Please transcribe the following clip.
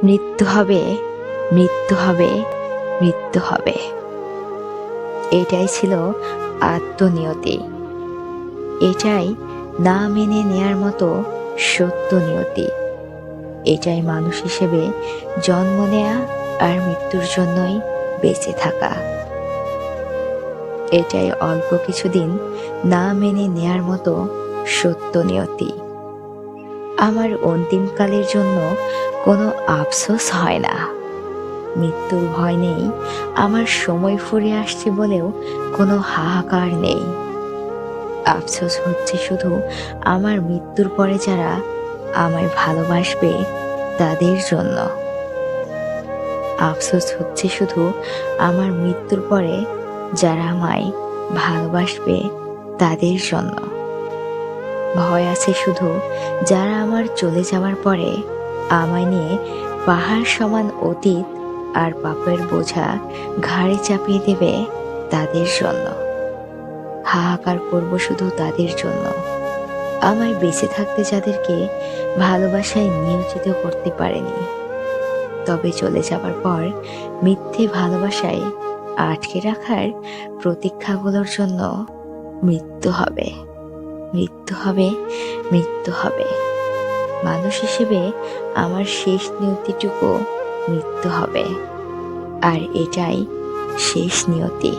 মৃত্যু হবে, মৃত্যু হবে, মৃত্যু হবে। এটাই ছিল আত্মনিয়তি। এটাই না মেনে নেয়ার মতো সত্য নিয়তি। এটাই মানুষ হিসেবে জন্ম নেয়া আর মৃত্যুর জন্যই বেঁচে থাকা। এটাই অল্প কিছুদিন না মেনে নেয়ার মতো সত্য নিয়তি। আমার অন্তিমকালের জন্য কোনো আফসোস হয় না। মৃত্যুর ভয় নেই, আমার সময় ফুরিয়ে আসছে বলেও কোনো হাহাকার নেই। আফসোস হচ্ছে শুধু আমার মৃত্যুর পরে যারা আমায় ভালোবাসবে তাদের জন্য। আফসোস হচ্ছে শুধু আমার মৃত্যুর পরে যারা আমায় ভালোবাসবে তাদের জন্য। ভয় আছে শুধু যারা আমার চলে যাওয়ার পরে আমায় নিয়ে পাহাড় সমান অতীত আর পাপের বোঝা ঘাড়ে চাপিয়ে দেবে তাদের জন্য। হাহাকার করব শুধু তাদের জন্য, আমায় বেঁচে থাকতে যাদেরকে ভালোবাসায় নিয়োজিত করতে পারেনি। তবে চলে যাবার পর মিথ্যে ভালোবাসায় আটকে রাখার প্রতীক্ষাগুলোর জন্য মৃত্যু হবে, মৃত্যু হবে, মৃত্যু হবে। মানুষ হিসেবে আমার শেষ নিয়তিটুকু মৃত্যু হবে। আর এটাই শেষ নিয়তি।